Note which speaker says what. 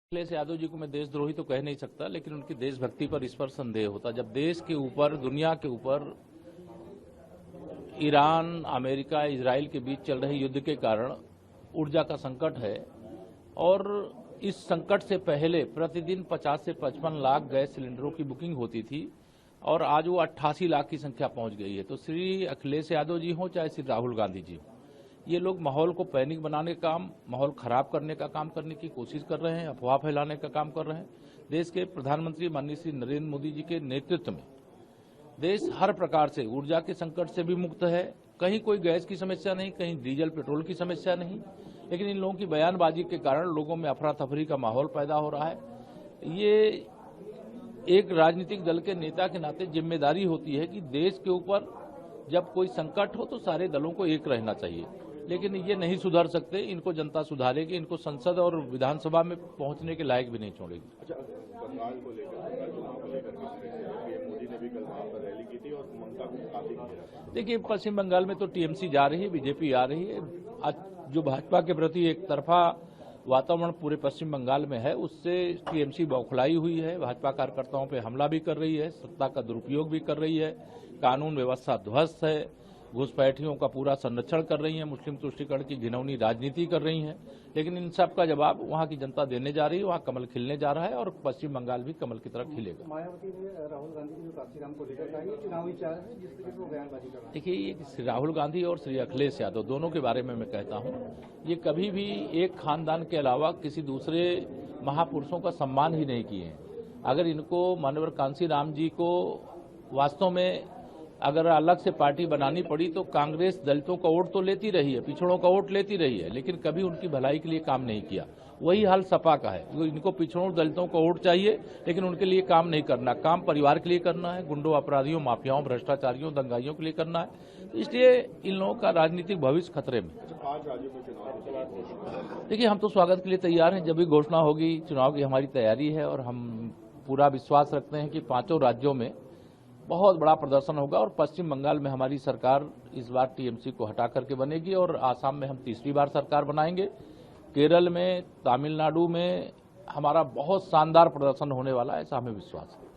Speaker 1: अखिलेश यादव जी को मैं देशद्रोही तो कह नहीं सकता, लेकिन उनकी देशभक्ति पर इस पर संदेह होता। जब देश के ऊपर, दुनिया के ऊपर ईरान, अमेरिका, इजराइल के बीच चल रहे युद्ध के कारण ऊर्जा का संकट है और इस संकट से पहले प्रतिदिन 50 से 55 लाख गैस सिलेंडरों की बुकिंग होती थी और आज वो 88 लाख की संख्या पहुंच गई है। तो श्री अखिलेश यादव जी हों चाहे श्री राहुल गांधी जी हों, ये लोग माहौल को पैनिक बनाने का काम, माहौल खराब करने का काम करने की कोशिश कर रहे हैं, अफवाह फैलाने का काम कर रहे हैं। देश के प्रधानमंत्री माननीय श्री नरेंद्र मोदी जी के नेतृत्व में देश हर प्रकार से ऊर्जा के संकट से भी मुक्त है। कहीं कोई गैस की समस्या नहीं, कहीं डीजल पेट्रोल की समस्या नहीं, लेकिन इन लोगों की बयानबाजी के कारण लोगों में अफरा तफरी का माहौल पैदा हो रहा है। ये एक राजनीतिक दल के नेता के नाते जिम्मेदारी होती है कि देश के ऊपर जब कोई संकट हो तो सारे दलों को एक रहना चाहिए, लेकिन ये नहीं सुधर सकते। इनको जनता सुधारेगी, इनको संसद और विधानसभा में पहुंचने के लायक भी नहीं छोड़ेगी।
Speaker 2: अच्छा, बंगाल को लेकर मोदी ने भी कल वहां पर रैली की थी और ममता को काफी घेरा।
Speaker 1: देखिए, पश्चिम बंगाल में तो टीएमसी जा रही है, बीजेपी आ रही है। जो भाजपा के प्रति एक तरफा वातावरण पूरे पश्चिम बंगाल में है, उससे टीएमसी बौखलाई हुई है, भाजपा कार्यकर्ताओं पर हमला भी कर रही है, सत्ता का दुरुपयोग भी कर रही है, कानून व्यवस्था ध्वस्त है, घुसपैठियों का पूरा संरक्षण कर रही है, मुस्लिम तुष्टीकरण की घिनौनी राजनीति कर रही हैं। लेकिन इन सब का जवाब वहां की जनता देने जा रही है। वहां कमल खिलने जा रहा है और पश्चिम बंगाल भी कमल की तरफ खिलेगा।
Speaker 3: मायावती ने राहुल गांधी की जो कांशीराम को लेकर कहा, ये चुनावी चाल है जिस तरीके से वो बयानबाजी कर रहा है।
Speaker 1: देखिए, ये श्री राहुल गांधी और श्री अखिलेश यादव दोनों के बारे में मैं कहता हूं, ये कभी भी एक खानदान के अलावा किसी दूसरे महापुरुषों का सम्मान ही नहीं किए हैं। अगर इनको माननीय कांशीराम जी को वास्तव में अगर अलग से पार्टी बनानी पड़ी तो कांग्रेस दलितों का वोट तो लेती रही है, पिछड़ों का वोट लेती रही है, लेकिन कभी उनकी भलाई के लिए काम नहीं किया। वही हाल सपा का है, इनको पिछड़ों दलितों का वोट चाहिए, लेकिन उनके लिए काम नहीं करना। काम परिवार के लिए करना है, गुंडों, अपराधियों, माफियाओं, भ्रष्टाचारियों, दंगाइयों के लिए करना है। इसलिए इन लोगों का राजनीतिक भविष्य खतरे में।
Speaker 2: 5 राज्यों में चुनाव।
Speaker 1: देखिए, हम तो स्वागत के लिए तैयार हैं। जब भी घोषणा होगी चुनाव की, हमारी तैयारी है और हम पूरा विश्वास रखते हैं कि 5 राज्यों में बहुत बड़ा प्रदर्शन होगा और पश्चिम बंगाल में हमारी सरकार इस बार टीएमसी को हटा करके बनेगी और आसाम में हम तीसरी बार सरकार बनाएंगे। केरल में, तमिलनाडु में हमारा बहुत शानदार प्रदर्शन होने वाला है, ऐसा हमें विश्वास है।